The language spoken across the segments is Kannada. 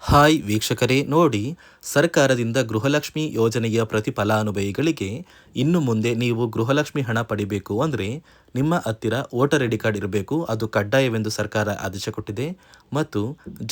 ಹಾಯ್ ವೀಕ್ಷಕರೇ, ನೋಡಿ, ಸರ್ಕಾರದಿಂದ ಗೃಹಲಕ್ಷ್ಮಿ ಯೋಜನೆಯ ಪ್ರತಿ ಫಲಾನುಭವಿಗಳಿಗೆ ಇನ್ನು ಮುಂದೆ ನೀವು ಗೃಹಲಕ್ಷ್ಮಿ ಹಣ ಪಡಿಬೇಕು ಅಂದರೆ ನಿಮ್ಮ ಹತ್ತಿರ ವೋಟರ್ ಐ ಡಿ ಕಾರ್ಡ್ ಇರಬೇಕು. ಅದು ಕಡ್ಡಾಯವೆಂದು ಸರ್ಕಾರ ಆದೇಶ ಕೊಟ್ಟಿದೆ. ಮತ್ತು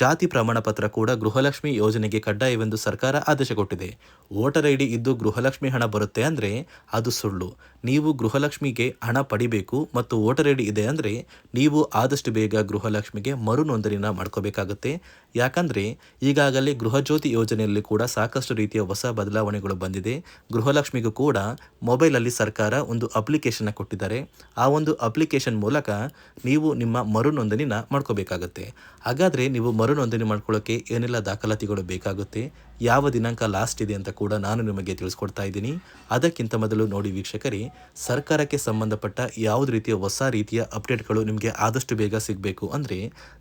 ಜಾತಿ ಪ್ರಮಾಣ ಪತ್ರ ಕೂಡ ಗೃಹಲಕ್ಷ್ಮಿ ಯೋಜನೆಗೆ ಕಡ್ಡಾಯವೆಂದು ಸರ್ಕಾರ ಆದೇಶ ಕೊಟ್ಟಿದೆ. ವೋಟರ್ ಐ ಡಿ ಇದ್ದು ಗೃಹಲಕ್ಷ್ಮಿ ಹಣ ಬರುತ್ತೆ ಅಂದರೆ ಅದು ಸುಳ್ಳು. ನೀವು ಗೃಹಲಕ್ಷ್ಮಿಗೆ ಹಣ ಪಡಿಬೇಕು ಮತ್ತು ವೋಟರ್ ಐ ಡಿ ಇದೆ ಅಂದರೆ ನೀವು ಆದಷ್ಟು ಬೇಗ ಗೃಹಲಕ್ಷ್ಮಿಗೆ ಮರು ನೋಂದಣಿನ ಮಾಡ್ಕೋಬೇಕಾಗುತ್ತೆ. ಯಾಕಂದರೆ ಈಗಾಗಲೇ ಗೃಹಜ್ಯೋತಿ ಯೋಜನೆಯಲ್ಲಿ ಕೂಡ ಸಾಕಷ್ಟು ರೀತಿಯ ಹೊಸ ಬದಲಾವಣೆಗಳು ಬಂದಿದೆ. ಗೃಹಲಕ್ಷ್ಮಿಗೂ ಕೂಡ ಮೊಬೈಲಲ್ಲಿ ಸರ್ಕಾರ ಒಂದು ಅಪ್ಲಿಕೇಶನ್ನ ಕೊಟ್ಟಿದ್ದಾರೆ. ಆ ಒಂದು ಅಪ್ಲಿಕೇಶನ್ ಮೂಲಕ ನೀವು ನಿಮ್ಮ ಮರು ನೋಂದಣಿನ ಮಾಡ್ಕೋಬೇಕಾಗತ್ತೆ. ಹಾಗಾದರೆ ನೀವು ಮರು ನೋಂದಣಿ ಮಾಡ್ಕೊಳ್ಳೋಕ್ಕೆ ಏನೆಲ್ಲ ದಾಖಲಾತಿಗಳು ಬೇಕಾಗುತ್ತೆ, ಯಾವ ದಿನಾಂಕ ಲಾಸ್ಟ್ ಇದೆ ಅಂತ ಕೂಡ ನಾನು ನಿಮಗೆ ತಿಳಿಸ್ಕೊಡ್ತಾ ಇದ್ದೀನಿ. ಅದಕ್ಕಿಂತ ಮೊದಲು ನೋಡಿ ವೀಕ್ಷಕರೇ, ಸರ್ಕಾರಕ್ಕೆ ಸಂಬಂಧಪಟ್ಟ ಯಾವುದೇ ರೀತಿಯ ಹೊಸ ರೀತಿಯ ಅಪ್ಡೇಟ್ಗಳು ನಿಮಗೆ ಆದಷ್ಟು ಬೇಗ ಸಿಗಬೇಕು ಅಂದರೆ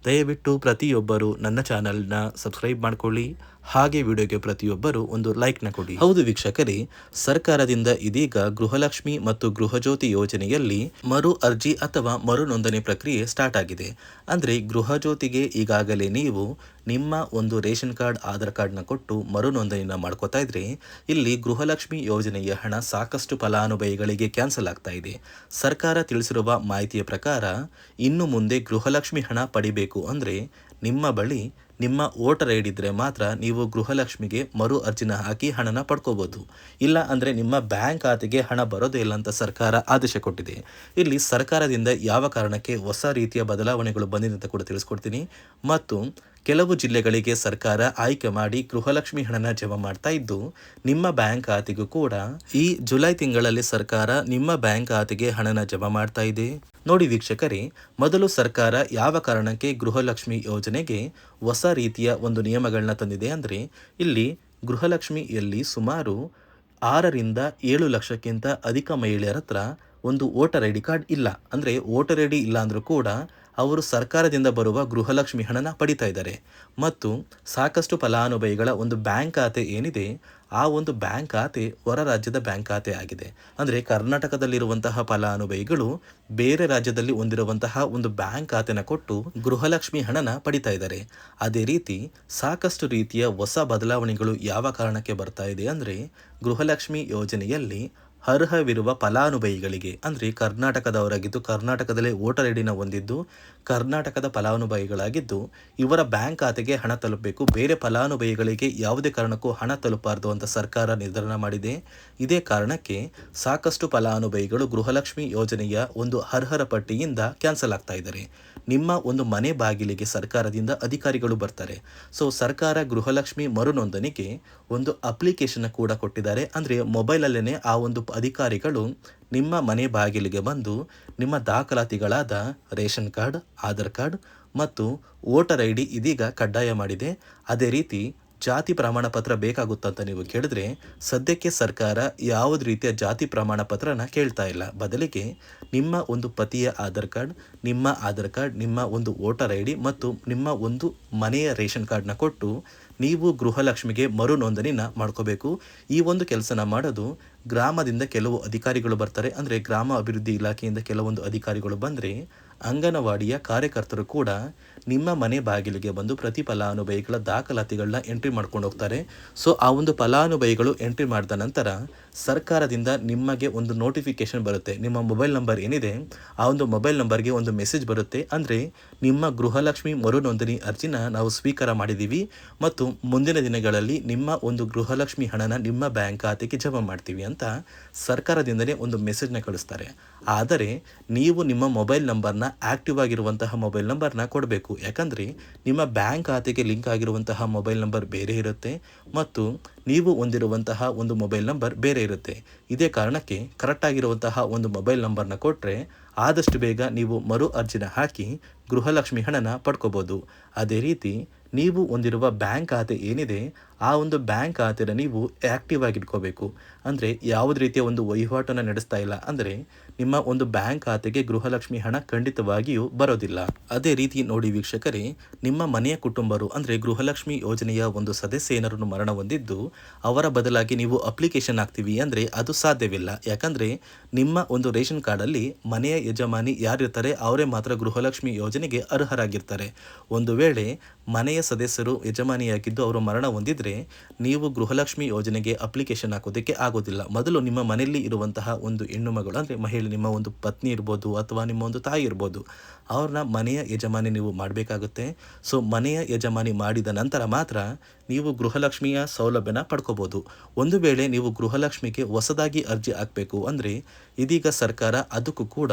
ದಯವಿಟ್ಟು ಪ್ರತಿಯೊಬ್ಬರು ನನ್ನ ಚಾನಲ್ನ ಸಬ್ಸ್ಕ್ರೈಬ್ ಮಾಡ್ಕೊಳ್ಳಿ. ಹಾಗೆ ವಿಡಿಯೋಗೆ ಪ್ರತಿಯೊಬ್ಬರು ಒಂದು ಲೈಕ್ನ ಕೊಡಿ. ಹೌದು ವೀಕ್ಷಕರೇ, ಸರ್ಕಾರದಿಂದ ಇದೀಗ ಗೃಹಲಕ್ಷ್ಮಿ ಮತ್ತು ಗೃಹಜ್ಯೋತಿ ಯೋಜನೆಯಲ್ಲಿ ಮರು ಅರ್ಜಿ ಅಥವಾ ಮರು ನೋಂದಣಿ ಪ್ರಕ್ರಿಯೆ ಸ್ಟಾರ್ಟ್ ಆಗಿದೆ. ಅಂದರೆ ಗೃಹಜ್ಯೋತಿಗೆ ಈಗಾಗಲೇ ನೀವು ನಿಮ್ಮ ಒಂದು ರೇಷನ್ ಕಾರ್ಡ್, ಆಧಾರ್ ಕಾರ್ಡ್ನ ಕೊಟ್ಟು ಮರು ನೋಂದಣಿನ ಮಾಡ್ಕೋತಾ ಇದ್ರೆ, ಇಲ್ಲಿ ಗೃಹಲಕ್ಷ್ಮಿ ಯೋಜನೆಯ ಹಣ ಸಾಕಷ್ಟು ಫಲಾನುಭವಿಗಳಿಗೆ ಕ್ಯಾನ್ಸಲ್ ಆಗ್ತಾ ಇದೆ. ಸರ್ಕಾರ ತಿಳಿಸಿರುವ ಮಾಹಿತಿಯ ಪ್ರಕಾರ ಇನ್ನು ಮುಂದೆ ಗೃಹಲಕ್ಷ್ಮಿ ಹಣ ಪಡಿಬೇಕು ಅಂದರೆ ನಿಮ್ಮ ಬಳಿ ನಿಮ್ಮ ವೋಟರ್ ಐ ಡಿ ಇದ್ದರೆ ಮಾತ್ರ ನೀವು ಗೃಹಲಕ್ಷ್ಮಿಗೆ ಮರು ಅರ್ಜಿನ ಹಾಕಿ ಹಣನ ಪಡ್ಕೋಬೋದು. ಇಲ್ಲ ಅಂದರೆ ನಿಮ್ಮ ಬ್ಯಾಂಕ್ ಖಾತೆಗೆ ಹಣ ಬರೋದೇ ಇಲ್ಲ ಅಂತ ಸರ್ಕಾರ ಆದೇಶ ಕೊಟ್ಟಿದೆ. ಇಲ್ಲಿ ಸರ್ಕಾರದಿಂದ ಯಾವ ಕಾರಣಕ್ಕೆ ಹೊಸ ರೀತಿಯ ಬದಲಾವಣೆಗಳು ಬಂದಿದೆ ಅಂತ ಕೂಡ ತಿಳಿಸ್ಕೊಡ್ತೀನಿ. ಮತ್ತು ಕೆಲವು ಜಿಲ್ಲೆಗಳಿಗೆ ಸರ್ಕಾರ ಆಯ್ಕೆ ಮಾಡಿ ಗೃಹಲಕ್ಷ್ಮಿ ಹಣನ ಜಮಾ ಮಾಡ್ತಾ ಇದ್ದು ನಿಮ್ಮ ಬ್ಯಾಂಕ್ ಖಾತೆಗೂ ಕೂಡ ಈ ಜುಲೈ ತಿಂಗಳಲ್ಲಿ ಸರ್ಕಾರ ನಿಮ್ಮ ಬ್ಯಾಂಕ್ ಖಾತೆಗೆ ಹಣನ ಜಮಾ ಮಾಡ್ತಾ ಇದೆ. ನೋಡಿ ವೀಕ್ಷಕರೇ, ಮೊದಲು ಸರ್ಕಾರ ಯಾವ ಕಾರಣಕ್ಕೆ ಗೃಹಲಕ್ಷ್ಮಿ ಯೋಜನೆಗೆ ಹೊಸ ರೀತಿಯ ಒಂದು ನಿಯಮಗಳನ್ನ ತಂದಿದೆ ಅಂದರೆ, ಇಲ್ಲಿ ಗೃಹಲಕ್ಷ್ಮಿಯಲ್ಲಿ ಸುಮಾರು 6ರಿಂದ 7 ಲಕ್ಷಕ್ಕಿಂತ ಅಧಿಕ ಮಹಿಳೆಯರ ಹತ್ರ ಒಂದು ವೋಟರ್ ಐ ಡಿ ಕಾರ್ಡ್ ಇಲ್ಲ. ಅಂದರೆ ವೋಟರ್ ಐ ಡಿ ಇಲ್ಲ ಅಂದರೂ ಕೂಡ ಅವರು ಸರ್ಕಾರದಿಂದ ಬರುವ ಗೃಹಲಕ್ಷ್ಮಿ ಹಣನ ಪಡಿತಾ ಇದ್ದಾರೆ. ಮತ್ತು ಸಾಕಷ್ಟು ಫಲಾನುಭವಿಗಳ ಒಂದು ಬ್ಯಾಂಕ್ ಖಾತೆ ಏನಿದೆ, ಆ ಒಂದು ಬ್ಯಾಂಕ್ ಖಾತೆ ಹೊರ ರಾಜ್ಯದ ಬ್ಯಾಂಕ್ ಖಾತೆ ಆಗಿದೆ. ಅಂದರೆ ಕರ್ನಾಟಕದಲ್ಲಿರುವಂತಹ ಫಲಾನುಭವಿಗಳು ಬೇರೆ ರಾಜ್ಯದಲ್ಲಿ ಹೊಂದಿರುವಂತಹ ಒಂದು ಬ್ಯಾಂಕ್ ಖಾತೆನ ಕೊಟ್ಟು ಗೃಹಲಕ್ಷ್ಮಿ ಹಣನ ಪಡಿತಾ ಇದ್ದಾರೆ. ಅದೇ ರೀತಿ ಸಾಕಷ್ಟು ರೀತಿಯ ಹೊಸ ಬದಲಾವಣೆಗಳು ಯಾವ ಕಾರಣಕ್ಕೆ ಬರ್ತಾ ಇದೆ ಅಂದರೆ, ಗೃಹಲಕ್ಷ್ಮಿ ಯೋಜನೆಯಲ್ಲಿ ಅರ್ಹವಿರುವ ಫಲಾನುಭವಿಗಳಿಗೆ, ಅಂದರೆ ಕರ್ನಾಟಕದವರಾಗಿದ್ದು ಕರ್ನಾಟಕದಲ್ಲೇ ವೋಟರ್ ಐ ಡಿನ ಹೊಂದಿದ್ದು ಕರ್ನಾಟಕದ ಫಲಾನುಭವಿಗಳಾಗಿದ್ದು ಇವರ ಬ್ಯಾಂಕ್ ಖಾತೆಗೆ ಹಣ ತಲುಪಬೇಕು. ಬೇರೆ ಫಲಾನುಭವಿಗಳಿಗೆ ಯಾವುದೇ ಕಾರಣಕ್ಕೂ ಹಣ ತಲುಪಬಾರದು ಅಂತ ಸರ್ಕಾರ ನಿರ್ಧಾರ ಮಾಡಿದೆ. ಇದೇ ಕಾರಣಕ್ಕೆ ಸಾಕಷ್ಟು ಫಲಾನುಭವಿಗಳು ಗೃಹಲಕ್ಷ್ಮಿ ಯೋಜನೆಯ ಒಂದು ಅರ್ಹರ ಪಟ್ಟಿಯಿಂದ ಕ್ಯಾನ್ಸಲ್ ಆಗ್ತಾ ಇದ್ದಾರೆ. ನಿಮ್ಮ ಒಂದು ಮನೆ ಬಾಗಿಲಿಗೆ ಸರ್ಕಾರದಿಂದ ಅಧಿಕಾರಿಗಳು ಬರ್ತಾರೆ. ಸೊ ಸರ್ಕಾರ ಗೃಹಲಕ್ಷ್ಮಿ ಮರು ನೋಂದಣಿಗೆ ಒಂದು ಅಪ್ಲಿಕೇಶನ್ ಕೂಡ ಕೊಟ್ಟಿದ್ದಾರೆ. ಅಂದರೆ ಮೊಬೈಲಲ್ಲೇ ಆ ಒಂದು ಅಧಿಕಾರಿಗಳು ನಿಮ್ಮ ಮನೆ ಬಾಗಿಲಿಗೆ ಬಂದು ನಿಮ್ಮ ದಾಖಲಾತಿಗಳಾದ ರೇಷನ್ ಕಾರ್ಡ್, ಆಧಾರ್ ಕಾರ್ಡ್ ಮತ್ತು ವೋಟರ್ ಐ ಡಿ ಇದೀಗ ಕಡ್ಡಾಯ ಮಾಡಿದೆ. ಅದೇ ರೀತಿ ಜಾತಿ ಪ್ರಮಾಣ ಪತ್ರ ಬೇಕಾಗುತ್ತಂತ ನೀವು ಕೇಳಿದ್ರೆ, ಸದ್ಯಕ್ಕೆ ಸರ್ಕಾರ ಯಾವುದೇ ರೀತಿಯ ಜಾತಿ ಪ್ರಮಾಣ ಪತ್ರನ ಕೇಳ್ತಾ ಇಲ್ಲ. ಬದಲಿಗೆ ನಿಮ್ಮ ಒಂದು ಪತಿಯ ಆಧಾರ್ ಕಾರ್ಡ್, ನಿಮ್ಮ ಒಂದು ವೋಟರ್ ಐ ಡಿ ಮತ್ತು ನಿಮ್ಮ ಒಂದು ಮನೆಯ ರೇಷನ್ ಕಾರ್ಡ್ನ ಕೊಟ್ಟು ನೀವು ಗೃಹಲಕ್ಷ್ಮಿಗೆ ಮರು ನೋಂದಣಿನ ಮಾಡ್ಕೋಬೇಕು. ಈ ಒಂದು ಕೆಲಸನ ಮಾಡೋದು ಗ್ರಾಮದಿಂದ ಕೆಲವು ಅಧಿಕಾರಿಗಳು ಬರ್ತಾರೆ. ಅಂದರೆ ಗ್ರಾಮ ಅಭಿವೃದ್ಧಿ ಇಲಾಖೆಯಿಂದ ಕೆಲವೊಂದು ಅಧಿಕಾರಿಗಳು ಬಂದರೆ ಅಂಗನವಾಡಿಯ ಕಾರ್ಯಕರ್ತರು ಕೂಡ ನಿಮ್ಮ ಮನೆ ಬಾಗಿಲಿಗೆ ಬಂದು ಪ್ರತಿ ಫಲಾನುಭವಿಗಳ ದಾಖಲಾತಿಗಳನ್ನ ಎಂಟ್ರಿ ಮಾಡ್ಕೊಂಡು ಹೋಗ್ತಾರೆ. ಸೊ ಆ ಒಂದು ಫಲಾನುಭವಿಗಳು ಎಂಟ್ರಿ ಮಾಡಿದ ನಂತರ ಸರ್ಕಾರದಿಂದ ನಿಮಗೆ ಒಂದು ನೋಟಿಫಿಕೇಶನ್ ಬರುತ್ತೆ. ನಿಮ್ಮ ಮೊಬೈಲ್ ನಂಬರ್ ಏನಿದೆ ಆ ಒಂದು ಮೊಬೈಲ್ ನಂಬರ್ಗೆ ಒಂದು ಮೆಸೇಜ್ ಬರುತ್ತೆ. ಅಂದರೆ ನಿಮ್ಮ ಗೃಹಲಕ್ಷ್ಮಿ ಮರು ನೋಂದಣಿ ಅರ್ಜಿನ ನಾವು ಸ್ವೀಕಾರ ಮಾಡಿದ್ದೀವಿ ಮತ್ತು ಮುಂದಿನ ದಿನಗಳಲ್ಲಿ ನಿಮ್ಮ ಒಂದು ಗೃಹಲಕ್ಷ್ಮಿ ಹಣನ ನಿಮ್ಮ ಬ್ಯಾಂಕ್ ಖಾತೆಗೆ ಜಮಾ ಮಾಡ್ತೀವಿ ಅಂತ ಸರ್ಕಾರದಿಂದಲೇ ಒಂದು ಮೆಸೇಜ್ನ ಕಳಿಸ್ತಾರೆ. ಆದರೆ ನೀವು ನಿಮ್ಮ ಮೊಬೈಲ್ ನಂಬರ್ನ ಆಕ್ಟಿವ್ ಆಗಿರುವಂತಹ ಮೊಬೈಲ್ ನಂಬರ್ನ ಕೊಡಬೇಕು. ಯಾಕಂದರೆ ನಿಮ್ಮ ಬ್ಯಾಂಕ್ ಖಾತೆಗೆ ಲಿಂಕ್ ಆಗಿರುವಂತಹ ಮೊಬೈಲ್ ನಂಬರ್ ಬೇರೆ ಇರುತ್ತೆ ಮತ್ತು ನೀವು ಹೊಂದಿರುವಂತಹ ಒಂದು ಮೊಬೈಲ್ ನಂಬರ್ ಬೇರೆ ಇರುತ್ತೆ. ಇದೇ ಕಾರಣಕ್ಕೆ ಕರೆಕ್ಟ್ ಆಗಿರುವಂತಹ ಒಂದು ಮೊಬೈಲ್ ನಂಬರ್ನ ಕೊಟ್ಟರೆ ಆದಷ್ಟು ಬೇಗ ನೀವು ಮರು ಅರ್ಜಿನ ಹಾಕಿ ಗೃಹಲಕ್ಷ್ಮಿ ಹಣನ ಪಡ್ಕೋಬೋದು. ಅದೇ ರೀತಿ ನೀವು ಹೊಂದಿರುವ ಬ್ಯಾಂಕ್ ಖಾತೆ ಏನಿದೆ ಆ ಒಂದು ಬ್ಯಾಂಕ್ ಖಾತೆನ ನೀವು ಆ್ಯಕ್ಟಿವ್ ಆಗಿ ಇಟ್ಕೋಬೇಕು. ಅಂದರೆ ಯಾವುದೇ ರೀತಿಯ ಒಂದು ವಹಿವಾಟನ್ನು ನಡೆಸ್ತಾ ಇಲ್ಲ ಅಂದರೆ ನಿಮ್ಮ ಒಂದು ಬ್ಯಾಂಕ್ ಖಾತೆಗೆ ಗೃಹಲಕ್ಷ್ಮಿ ಹಣ ಖಂಡಿತವಾಗಿಯೂ ಬರೋದಿಲ್ಲ. ಅದೇ ರೀತಿ ನೋಡಿ ವೀಕ್ಷಕರೇ, ನಿಮ್ಮ ಮನೆಯ ಕುಟುಂಬರು ಅಂದರೆ ಗೃಹಲಕ್ಷ್ಮಿ ಯೋಜನೆಯ ಒಂದು ಸದಸ್ಯ ಏನಾರು ಮರಣ ಹೊಂದಿದ್ದು ಅವರ ಬದಲಾಗಿ ನೀವು ಅಪ್ಲಿಕೇಶನ್ ಹಾಕ್ತೀವಿ ಅಂದರೆ ಅದು ಸಾಧ್ಯವಿಲ್ಲ. ಯಾಕಂದರೆ ನಿಮ್ಮ ಒಂದು ರೇಷನ್ ಕಾರ್ಡಲ್ಲಿ ಮನೆಯ ಯಜಮಾನಿ ಯಾರಿರ್ತಾರೆ ಅವರೇ ಮಾತ್ರ ಗೃಹಲಕ್ಷ್ಮಿ ಯೋಜನೆಗೆ ಅರ್ಹರಾಗಿರ್ತಾರೆ. ಒಂದು ವೇಳೆ ಮನೆಯ ಸದಸ್ಯರು ಯಜಮಾನಿಯಾಗಿದ್ದು ಅವರು ಮರಣ ಹೊಂದಿದ್ರೆ ನೀವು ಗೃಹಲಕ್ಷ್ಮಿ ಯೋಜನೆಗೆ ಅಪ್ಲಿಕೇಶನ್ ಹಾಕೋದಕ್ಕೆ ಆಗೋದಿಲ್ಲ. ಮೊದಲು ನಿಮ್ಮ ಮನೆಯಲ್ಲಿ ಇರುವಂತಹ ಒಂದು ಹೆಣ್ಣು ಮಗಳು ಅಂದರೆ ಮಹಿಳೆ, ನಿಮ್ಮ ಒಂದು ಪತ್ನಿ ಇರ್ಬೋದು ಅಥವಾ ನಿಮ್ಮ ಒಂದು ತಾಯಿ ಇರ್ಬೋದು, ಅವ್ರನ್ನ ಮನೆಯ ಯಜಮಾನಿ ನೀವು ಮಾಡಬೇಕಾಗುತ್ತೆ. ಸೊ ಮನೆಯ ಯಜಮಾನಿ ಮಾಡಿದ ನಂತರ ಮಾತ್ರ ನೀವು ಗೃಹಲಕ್ಷ್ಮಿಯ ಸೌಲಭ್ಯನ ಪಡ್ಕೋಬೋದು. ಒಂದು ವೇಳೆ ನೀವು ಗೃಹಲಕ್ಷ್ಮಿಗೆ ಹೊಸದಾಗಿ ಅರ್ಜಿ ಹಾಕಬೇಕು ಅಂದರೆ ಇದೀಗ ಸರ್ಕಾರ ಅದಕ್ಕೂ ಕೂಡ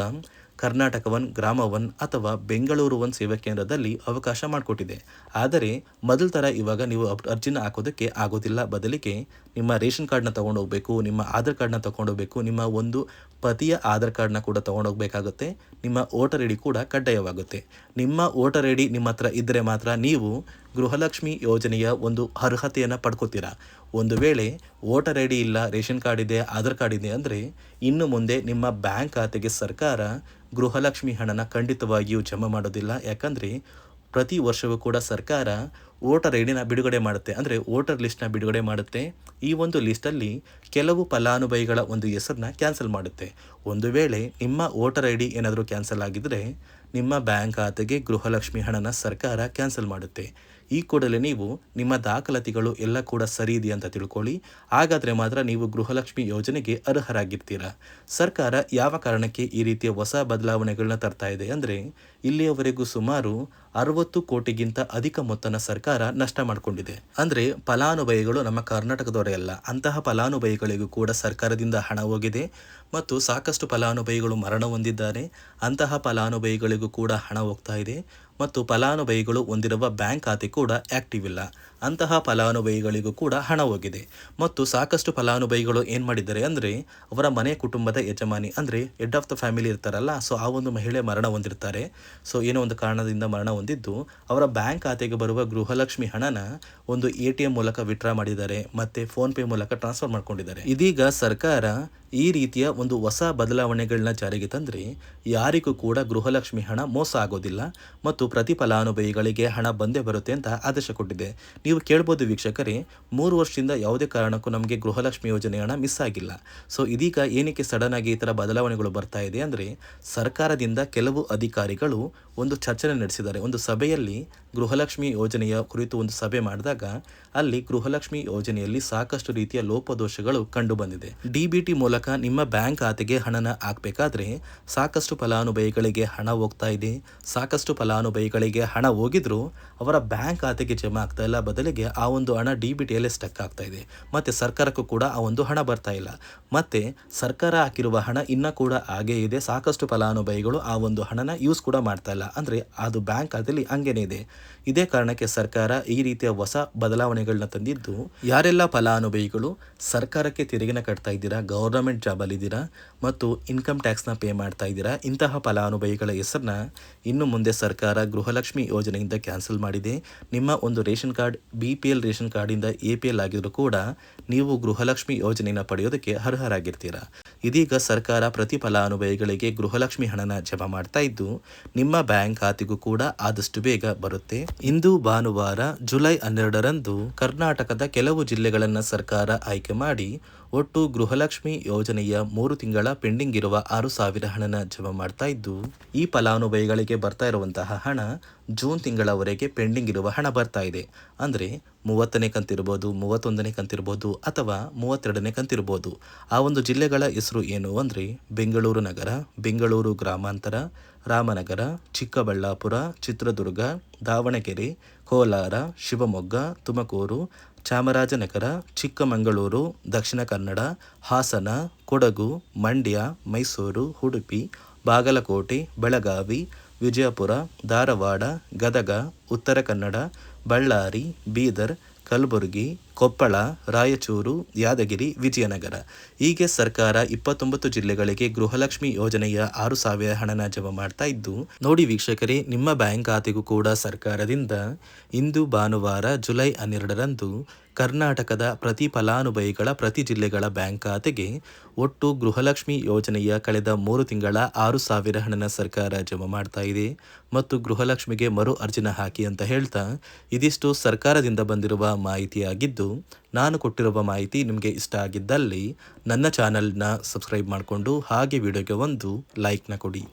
ಕರ್ನಾಟಕ ಒನ್, ಗ್ರಾಮ ಒನ್ ಅಥವಾ ಬೆಂಗಳೂರು ಒನ್ ಸೇವಾ ಕೇಂದ್ರದಲ್ಲಿ ಅವಕಾಶ ಮಾಡಿಕೊಟ್ಟಿದೆ. ಆದರೆ ಮೊದಲ ಥರ ಇವಾಗ ನೀವು ಅರ್ಜಿನ ಹಾಕೋದಕ್ಕೆ ಆಗೋದಿಲ್ಲ. ಬದಲಿಗೆ ನಿಮ್ಮ ರೇಷನ್ ಕಾರ್ಡ್ನ ತೊಗೊಂಡೋಗ್ಬೇಕು, ನಿಮ್ಮ ಆಧಾರ್ ಕಾರ್ಡ್ನ ತೊಗೊಂಡೋಗ್ಬೇಕು, ನಿಮ್ಮ ಒಂದು ಪತಿಯ ಆಧಾರ್ ಕಾರ್ಡ್ನ ಕೂಡ ತೊಗೊಂಡೋಗ್ಬೇಕಾಗುತ್ತೆ. ನಿಮ್ಮ ವೋಟರ್ ಐ ಡಿ ಕೂಡ ಕಡ್ಡಾಯವಾಗುತ್ತೆ. ನಿಮ್ಮ ವೋಟರ್ ಐ ಡಿ ನಿಮ್ಮ ಹತ್ರ ಇದ್ದರೆ ಮಾತ್ರ ನೀವು ಗೃಹಲಕ್ಷ್ಮಿ ಯೋಜನೆಯ ಒಂದು ಅರ್ಹತೆಯನ್ನು ಪಡ್ಕೋತೀರಾ. ಒಂದು ವೇಳೆ ವೋಟರ್ ಐ ಡಿ ಇಲ್ಲ, ರೇಷನ್ ಕಾರ್ಡ್ ಇದೆ, ಆಧಾರ್ ಕಾರ್ಡ್ ಇದೆ ಅಂದರೆ ಇನ್ನು ಮುಂದೆ ನಿಮ್ಮ ಬ್ಯಾಂಕ್ ಖಾತೆಗೆ ಸರ್ಕಾರ ಗೃಹಲಕ್ಷ್ಮಿ ಹಣನ ಖಂಡಿತವಾಗಿಯೂ ಜಮಾ ಮಾಡೋದಿಲ್ಲ. ಯಾಕಂದರೆ ಪ್ರತಿ ವರ್ಷವೂ ಕೂಡ ಸರ್ಕಾರ ವೋಟರ್ ಐ ಡಿನ ಬಿಡುಗಡೆ ಮಾಡುತ್ತೆ, ಅಂದರೆ ವೋಟರ್ ಲಿಸ್ಟ್ನ ಬಿಡುಗಡೆ ಮಾಡುತ್ತೆ. ಈ ಒಂದು ಲಿಸ್ಟಲ್ಲಿ ಕೆಲವು ಫಲಾನುಭವಿಗಳ ಒಂದು ಹೆಸರನ್ನ ಕ್ಯಾನ್ಸಲ್ ಮಾಡುತ್ತೆ. ಒಂದು ವೇಳೆ ನಿಮ್ಮ ವೋಟರ್ ಐ ಡಿ ಏನಾದರೂ ಕ್ಯಾನ್ಸಲ್ ಆಗಿದ್ದರೆ ನಿಮ್ಮ ಬ್ಯಾಂಕ್ ಖಾತೆಗೆ ಗೃಹಲಕ್ಷ್ಮಿ ಹಣನ ಸರ್ಕಾರ ಕ್ಯಾನ್ಸಲ್ ಮಾಡುತ್ತೆ. ಈ ಕೂಡಲೇ ನೀವು ನಿಮ್ಮ ದಾಖಲಾತಿಗಳು ಎಲ್ಲ ಕೂಡ ಸರಿ ಇದೆ ಅಂತ ತಿಳ್ಕೊಳ್ಳಿ. ಹಾಗಾದರೆ ಮಾತ್ರ ನೀವು ಗೃಹಲಕ್ಷ್ಮಿ ಯೋಜನೆಗೆ ಅರ್ಹರಾಗಿರ್ತೀರಾ. ಸರ್ಕಾರ ಯಾವ ಕಾರಣಕ್ಕೆ ಈ ರೀತಿಯ ಹೊಸ ಬದಲಾವಣೆಗಳನ್ನ ತರ್ತಾ ಇದೆ ಅಂದರೆ ಇಲ್ಲಿಯವರೆಗೂ ಸುಮಾರು 60 ಕೋಟಿಗಿಂತ ಅಧಿಕ ಮೊತ್ತನ ಸರ್ಕಾರ ನಷ್ಟ ಮಾಡಿಕೊಂಡಿದೆ. ಅಂದರೆ ಫಲಾನುಭವಿಗಳು ನಮ್ಮ ಕರ್ನಾಟಕದವರೇ ಅಲ್ಲ, ಅಂತಹ ಫಲಾನುಭವಿಗಳಿಗೂ ಕೂಡ ಸರ್ಕಾರದಿಂದ ಹಣ ಹೋಗಿದೆ ಮತ್ತು ಸಾಕಷ್ಟು ಫಲಾನುಭವಿಗಳು ಮರಣ ಹೊಂದಿದ್ದಾರೆ. ಅಂತಹ ಫಲಾನುಭವಿಗಳಿಗೂ ಕೂಡ ಹಣ ಹೋಗ್ತಾ ಇದೆ ಮತ್ತು ಫಲಾನುಭವಿಗಳು ಹೊಂದಿರುವ ಬ್ಯಾಂಕ್ ಖಾತೆ ಕೂಡ ಆ್ಯಕ್ಟಿವ್ ಇಲ್ಲ. ಅಂತಹ ಫಲಾನುಭವಿಗಳಿಗೂ ಕೂಡ ಹಣ ಹೋಗಿದೆ ಮತ್ತು ಸಾಕಷ್ಟು ಫಲಾನುಭವಿಗಳು ಏನು ಮಾಡಿದ್ದಾರೆ ಅಂದರೆ ಅವರ ಮನೆ ಕುಟುಂಬದ ಯಜಮಾನಿ ಅಂದರೆ ಹೆಡ್ ಆಫ್ ದ ಫ್ಯಾಮಿಲಿ ಇರ್ತಾರಲ್ಲ, ಸೊ ಆ ಒಂದು ಮಹಿಳೆ ಮರಣ ಹೊಂದಿರ್ತಾರೆ. ಸೊ ಏನೋ ಒಂದು ಕಾರಣದಿಂದ ಮರಣ ಹೊಂದಿದ್ದು ಅವರ ಬ್ಯಾಂಕ್ ಖಾತೆಗೆ ಬರುವ ಗೃಹಲಕ್ಷ್ಮಿ ಹಣನ ಒಂದು ATM ಮೂಲಕ ವಿತ್ಡ್ರಾ ಮಾಡಿದ್ದಾರೆ ಮತ್ತು ಫೋನ್ಪೇ ಮೂಲಕ ಟ್ರಾನ್ಸ್ಫರ್ ಮಾಡ್ಕೊಂಡಿದ್ದಾರೆ. ಇದೀಗ ಸರ್ಕಾರ ಈ ರೀತಿಯ ಒಂದು ಹೊಸ ಬದಲಾವಣೆಗಳನ್ನ ಜಾರಿಗೆ ತಂದರೆ ಯಾರಿಗೂ ಕೂಡ ಗೃಹಲಕ್ಷ್ಮಿ ಹಣ ಮೋಸ ಆಗೋದಿಲ್ಲ ಮತ್ತು ಪ್ರತಿ ಫಲಾನುಭವಿಗಳಿಗೆ ಹಣ ಬಂದೇ ಬರುತ್ತೆ ಅಂತ ಆದೇಶ ಕೊಟ್ಟಿದೆ. ನೀವು ಕೇಳ್ಬೋದು ವೀಕ್ಷಕರೇ, 3 ವರ್ಷದಿಂದ ಯಾವುದೇ ಕಾರಣಕ್ಕೂ ನಮಗೆ ಗೃಹಲಕ್ಷ್ಮಿ ಯೋಜನೆ ಹಣ ಮಿಸ್ ಆಗಿಲ್ಲ. ಸೊ ಇದೀಗ ಏನಕ್ಕೆ ಸಡನ್ ಆಗಿ ಈ ಥರ ಬದಲಾವಣೆಗಳು ಬರ್ತಾ ಇದೆ ಅಂದರೆ ಸರ್ಕಾರದಿಂದ ಕೆಲವು ಅಧಿಕಾರಿಗಳು ಒಂದು ಚರ್ಚೆ ನಡೆಸಿದ್ದಾರೆ. ಒಂದು ಸಭೆಯಲ್ಲಿ ಗೃಹಲಕ್ಷ್ಮಿ ಯೋಜನೆಯ ಕುರಿತು ಒಂದು ಸಭೆ ಮಾಡಿದಾಗ ಅಲ್ಲಿ ಗೃಹಲಕ್ಷ್ಮಿ ಯೋಜನೆಯಲ್ಲಿ ಸಾಕಷ್ಟು ರೀತಿಯ ಲೋಪದೋಷಗಳು ಕಂಡು ಬಂದಿದೆ. DBT ಮೂಲಕ ನಿಮ್ಮ ಬ್ಯಾಂಕ್ ಖಾತೆಗೆ ಹಣನ ಹಾಕಬೇಕಾದ್ರೆ ಸಾಕಷ್ಟು ಫಲಾನುಭವಿಗಳಿಗೆ ಹಣ ಹೋಗ್ತಾ ಇದೆ. ಸಾಕಷ್ಟು ಫಲಾನುಭವಿಗಳಿಗೆ ಹಣ ಹೋಗಿದ್ರು ಅವರ ಬ್ಯಾಂಕ್ ಖಾತೆಗೆ ಜಮಾ ಆಗ್ತಾ ಇಲ್ಲ, ಬದಲಿಗೆ ಆ ಒಂದು ಹಣ DBTಯಲ್ಲೇ ಸ್ಟಕ್ ಆಗ್ತಾ ಇದೆ. ಮತ್ತು ಸರ್ಕಾರಕ್ಕೂ ಕೂಡ ಆ ಒಂದು ಹಣ ಬರ್ತಾ ಇಲ್ಲ. ಮತ್ತು ಸರ್ಕಾರ ಹಾಕಿರುವ ಹಣ ಇನ್ನೂ ಕೂಡ ಹಾಗೇ ಇದೆ. ಸಾಕಷ್ಟು ಫಲಾನುಭವಿಗಳು ಆ ಒಂದು ಹಣನ ಯೂಸ್ ಕೂಡ ಮಾಡ್ತಾ ಇಲ್ಲ, ಅಂದರೆ ಅದು ಬ್ಯಾಂಕ್ ಖಾತೆಯಲ್ಲಿ ಹಂಗೇನೆ ಇದೆ. ಇದೇ ಕಾರಣಕ್ಕೆ ಸರ್ಕಾರ ಈ ರೀತಿಯ ಹೊಸ ಬದಲಾವಣೆಗಳನ್ನ ತಂದಿದ್ದು, ಯಾರೆಲ್ಲ ಫಲಾನುಭವಿಗಳು ಸರ್ಕಾರಕ್ಕೆ ತೆರಿಗೆನ ಕಟ್ತಾ ಇದ್ದೀರಾ, ಗೌರ್ನಮೆಂಟ್ ಜಾಬಲ್ಲಿದ್ದೀರಾ ಮತ್ತು ಇನ್ಕಮ್ ಟ್ಯಾಕ್ಸ್ನ ಪೇ ಮಾಡ್ತಾ ಇದ್ದೀರಾ, ಇಂತಹ ಫಲಾನುಭವಿಗಳ ಹೆಸರನ್ನ ಇನ್ನು ಮುಂದೆ ಸರ್ಕಾರ ಗೃಹಲಕ್ಷ್ಮಿ ಯೋಜನೆಯಿಂದ ಕ್ಯಾನ್ಸಲ್ ಮಾಡಿದೆ. ನಿಮ್ಮ ಒಂದು ರೇಷನ್ ಕಾರ್ಡ್ BPL ರೇಷನ್ ಕಾರ್ಡಿಂದ APL ಆಗಿದ್ರು ಕೂಡ ನೀವು ಗೃಹಲಕ್ಷ್ಮಿ ಯೋಜನೆಯನ್ನು ಪಡೆಯೋದಕ್ಕೆ ಅರ್ಹರಾಗಿರ್ತೀರಾ. ಇದೀಗ ಸರ್ಕಾರ ಪ್ರತಿ ಫಲಾನುಭವಿಗಳಿಗೆ ಗೃಹಲಕ್ಷ್ಮಿ ಹಣನ ಜಮಾ ಮಾಡ್ತಾ ಇದ್ದು ನಿಮ್ಮ ಬ್ಯಾಂಕ್ ಖಾತೆಗೂ ಕೂಡ ಆದಷ್ಟು ಬೇಗ ಬರುತ್ತೆ. ಇಂದು ಭಾನುವಾರ ಜುಲೈ 12ರಂದು ಕರ್ನಾಟಕದ ಕೆಲವು ಜಿಲ್ಲೆಗಳನ್ನು ಸರ್ಕಾರ ಆಯ್ಕೆ ಮಾಡಿ ಒಟ್ಟು ಗೃಹಲಕ್ಷ್ಮಿ ಯೋಜನೆಯ 3 ತಿಂಗಳ ಪೆಂಡಿಂಗ್ ಇರುವ 6,000 ಹಣನ ಜಮಾ ಮಾಡ್ತಾ ಇದ್ದು ಈ ಫಲಾನುಭವಿಗಳಿಗೆ ಬರ್ತಾ ಇರುವಂತಹ ಹಣ ಜೂನ್ ತಿಂಗಳವರೆಗೆ ಪೆಂಡಿಂಗ್ ಇರುವ ಹಣ ಬರ್ತಾ ಇದೆ. ಅಂದರೆ 30ನೇ ಕಂತಿರ್ಬೋದು, 31ನೇ ಕಂತಿರ್ಬೋದು ಅಥವಾ 32ನೇ ಕಂತಿರ್ಬೋದು. ಆ ಒಂದು ಜಿಲ್ಲೆಗಳ ಹೆಸರು ಏನು ಅಂದರೆ ಬೆಂಗಳೂರು ನಗರ, ಬೆಂಗಳೂರು ಗ್ರಾಮಾಂತರ, ರಾಮನಗರ, ಚಿಕ್ಕಬಳ್ಳಾಪುರ, ಚಿತ್ರದುರ್ಗ, ದಾವಣಗೆರೆ, ಕೋಲಾರ, ಶಿವಮೊಗ್ಗ, ತುಮಕೂರು, ಚಾಮರಾಜನಗರ, ಚಿಕ್ಕಮಗಳೂರು, ದಕ್ಷಿಣ ಕನ್ನಡ, ಹಾಸನ, ಕೊಡಗು, ಮಂಡ್ಯ, ಮೈಸೂರು, ಉಡುಪಿ, ಬಾಗಲಕೋಟೆ, ಬೆಳಗಾವಿ, ವಿಜಯಪುರ, ಧಾರವಾಡ, ಗದಗ, ಉತ್ತರ ಕನ್ನಡ, ಬಳ್ಳಾರಿ, ಬೀದರ್, ಕಲಬುರಗಿ, ಕೊಪ್ಪಳ, ರಾಯಚೂರು, ಯಾದಗಿರಿ, ವಿಜಯನಗರ ಹೀಗೆ ಸರ್ಕಾರ 29 ಜಿಲ್ಲೆಗಳಿಗೆ ಗೃಹಲಕ್ಷ್ಮಿ ಯೋಜನೆಯ 6,000 ಹಣನ ಜಮಾ ಮಾಡ್ತಾ ಇದ್ದು, ನೋಡಿ ವೀಕ್ಷಕರೇ, ನಿಮ್ಮ ಬ್ಯಾಂಕ್ ಖಾತೆಗೂ ಕೂಡ ಸರ್ಕಾರದಿಂದ ಇಂದು ಭಾನುವಾರ ಜುಲೈ 12ರಂದು ಕರ್ನಾಟಕದ ಪ್ರತಿ ಫಲಾನುಭವಿಗಳ ಪ್ರತಿ ಜಿಲ್ಲೆಗಳ ಬ್ಯಾಂಕ್ ಖಾತೆಗೆ ಒಟ್ಟು ಗೃಹಲಕ್ಷ್ಮಿ ಯೋಜನೆಯ ಕಳೆದ 3 ತಿಂಗಳ 6,000 ಹಣನ ಸರ್ಕಾರ ಜಮಾ ಮಾಡ್ತಾ ಇದೆ ಮತ್ತು ಗೃಹಲಕ್ಷ್ಮಿಗೆ ಮರು ಅರ್ಜಿನ ಹಾಕಿ ಅಂತ ಹೇಳ್ತಾ ಇದಿಷ್ಟು ಸರ್ಕಾರದಿಂದ ಬಂದಿರುವ ಮಾಹಿತಿಯಾಗಿದ್ದು, ನಾನು ಕೊಟ್ಟಿರುವ ಮಾಹಿತಿ ನಿಮಗೆ ಇಷ್ಟ ಆಗಿದ್ದಲ್ಲಿ ನನ್ನ ಚಾನಲ್ನ ಸಬ್ಸ್ಕ್ರೈಬ್ ಮಾಡಿಕೊಂಡು ಹಾಗೆ ವಿಡಿಯೋಗೆ ಒಂದು ಲೈಕ್ನ ಕೊಡಿ.